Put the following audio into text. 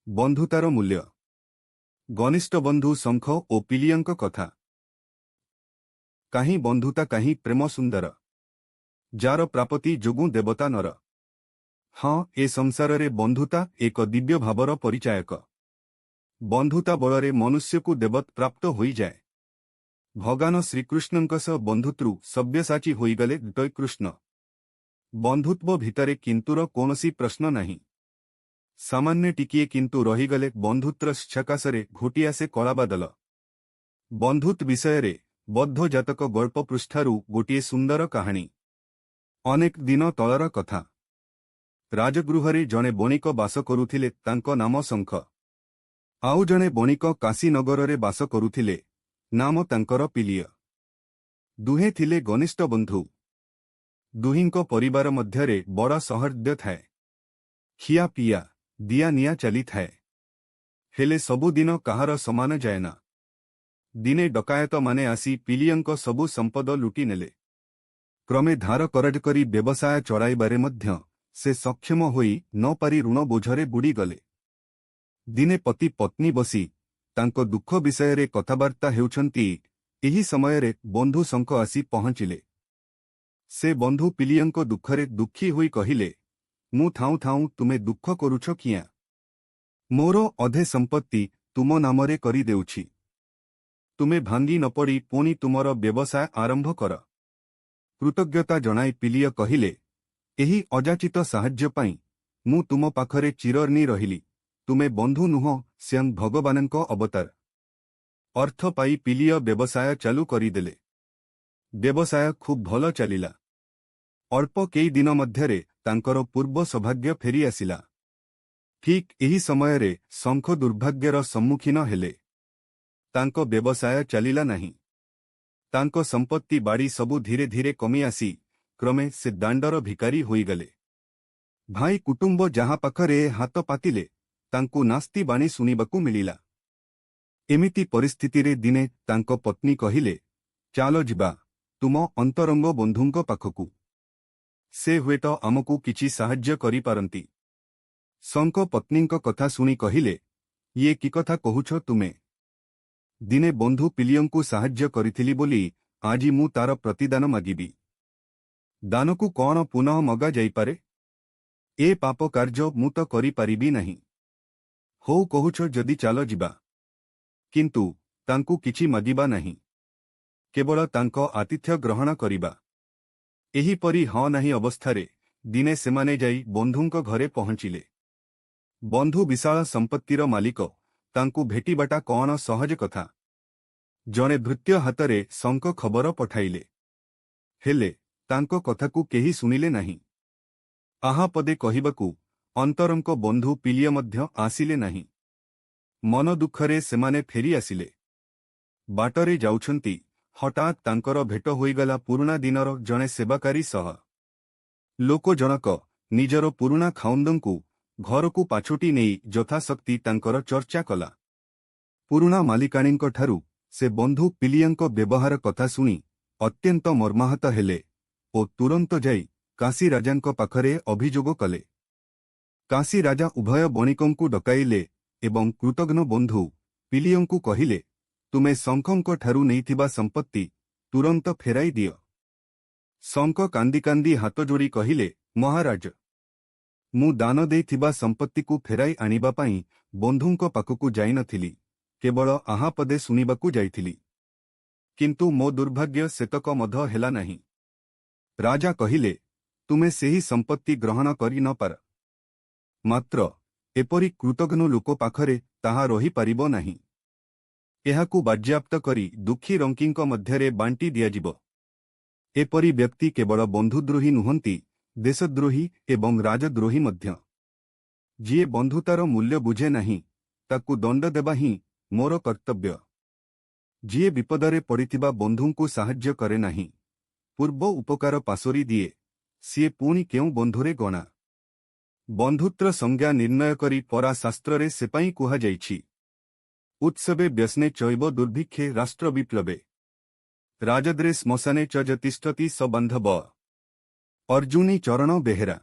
बंधुतार मूल्य घनिष्ठ बंधु शंख और पिलियंक कथा कहीं बंधुता कहीं प्रेम सुंदर जार प्रापति जोगु देवता नर। हाँ ए संसार रे बंधुता एक दिव्य भावर परिचायक। बंधुता बल मनुष्य को देवत प्राप्त होई जाए। भगवान श्रीकृष्णंक सह बंधुत्रु सव्यसाची होईगले द्वय कृष्ण। बंधुत्व भितरे किंतुर कोनसी प्रश्न नहीं। सामान्य टिकिए किंतु रहीगले बंधुत्र छकाशरे घोटी आसे कलाबादल। बंधुत्व विषय रे बद्ध जातक गल्प पृष्ठारु गोटिए सुंदर कहानी। अनेक दिन तलर कथा। राजगृहरे जणे बणिक बास करुथिले, तांको नाम शंख। आउ जणे बणिक काशीनगररे बास करुथिले, नाम तांकर पिलिय। दुहे थिले घनिष्ठ बंधु। दुहिंको परिवार मध्यरे बड़ा सौहार्द्य थाए। खिया पिया दिया निया चली थाए। हेले सबुदिन काहार समान जाएना। दिने डकायत माने आसी पिलियंक सबु संपद लुटी नेले। क्रमे धार करज करी व्यवसाय चलाइबारे मध्य से सक्षम होई न पारी ऋण बोझरे बुड़ी गले। दिने पति पत्नी बसी तांको दुख विषय रे कथाबार्ता हेउछंती। एही समय रे बंधु शंख आसी पहुंचिले। से बंधु पिलियंक दुखरे दुखी होई कहिले, मु थाऊ थाऊ तुमे दुख करुछ किया? मोरो अधे संपत्ति तुम नामरे करी देउछि। तुमे भांगी न पड़ी पुणी तुमर व्यवसाय आरंभ कर। कृतज्ञता जनाई पिलिय कहिले, एही अजाचित साहाय्य पाई मु तुम पाखरे चिरर्नी रहिली। तुमे बंधु नुह, स्वयं भगवानंको अवतार। अर्थ पाई पिलिय व्यवसाय चालू करिदेले। व्यवसाय खूब भल चलिला। अल्प केई दिन मध्यरे तांकर पूर्व सौभाग्य फेरी आसिला। ठीक एही समय रे शंख दुर्भाग्यर सम्मुखीन हेले। तांको व्यवसाय चलिला नहीं। तांको संपत्ति बाड़ी सबु धीरे धीरे कमी आसी क्रमे से दांडर भिकारी होईगले। भाई कुटुंब जहाँ पाखरे हाथ पातिले, तांकु नास्ती बाणी सुनिबाकु मिलिला। एमिति परिस्थिति रे दिने तांको पत्नी कहिले, चालो जिबा तुम अंतरंग बंधुंको पाखकु। से हुएत आमकु किछि साहाय्य करि पारंती। शंख पत्नींको कथा सुनी कहिले, ये कि कथा कहुछ तुमे? दिने बंधु पिलियंकु साहाय्य करिथिली बोली आजी मु तार प्रतिदान मागिबी। दानकु कौन पुनः मगा जाइपारे? ए पाप कार्य मु तो करि पारिबी नहीं। हो कहुछ जदि चालो जिबा। किंतु तांकु किछि मागिबा नहीं, केवल तांको आतिथ्य ग्रहण करिबा। एही परी हाँ नहीं अवस्थारे दिने सेमाने जाई बंधुंको घरे पहुंचिले। बंधु विशाल संपत्तिर मालिक। तांकु भेटिबाटा कौन सहज कथा। जणे भृत्य हातरे शंख खबर पठाइले। हेले तांको कथाकु केही सुनिले नहीं। आहा पदे कहिबाकु अंतरंको बंधु पिलिय मध्य आसिले नहीं। मन दुखरे सेमाने फेरी आसिले। बाटरे जाउछंती हठात तांकर भेट होईगला पुरुणा दिनर जणे सेवाकारी सह। लोक जनक निजर पुरुणा खाउंदंकु घरकु पाछोटी नेई यथाशक्ति तांकर चर्चा कला। पुरुणा मालिकाणींको ठारु से बंधु पिलियंको व्यवहार कथा सुनी अत्यंत मर्माहत हेले ओ तुरंत जाई काशी राजांको पाखरे अभियोग कले। काशी राजा उभय बणिकंकु डकाइले एवं कृतघ्न बंधु पिलियंकु कहिले, तुमे शंखंको ठारु नेइथिबा संपत्ति तुरंत फेराई दियो। शंख कांदी कांदी हाथ जोड़ी कहिले, महाराज मु दान देइथिबा संपत्तिकु फेराई आनिबा पाई बंधुंको पाखकु जाई नथिली, केवल आहा पदे सुनिबाकु जाइथिली। किंतु मो दुर्भाग्य सेतक मध हेला नहीं। राजा कहिले, तुमे सेही संपत्ति ग्रहण करि न पार। मात्र एपरी कृतघ्न लोक पाखरे ताहा रही पारिबो नहीं। एहाकु बाज्याप्त करी दुखी रंकींको मध्यरे बांटी दियाजिबो। एपरी व्यक्ति केवल बंधुद्रोही नुहंती, देशद्रोही एवं राजद्रोही मध्य। जिए बंधुतार मूल्य बुझे नहीं, ताकु दंड देबा ही मोर कर्तव्य। जिए विपदरे पड़िथिबा बंधुंकु साहाय्य करे नहीं, पूर्व उपकार पासोरी दिए, सिए पुणी केउ बंधुरे गणा। बंधुत्र संज्ञा निर्णय करी परा शास्त्ररे सेपाई कुहा जाइछि। उत्सवे व्यसने चैव दुर्भिक्षे राष्ट्र विप्लवे राजद्रे श्मशाने च तिष्ठति स बान्धव। अर्जुनी चरण बेहेरा।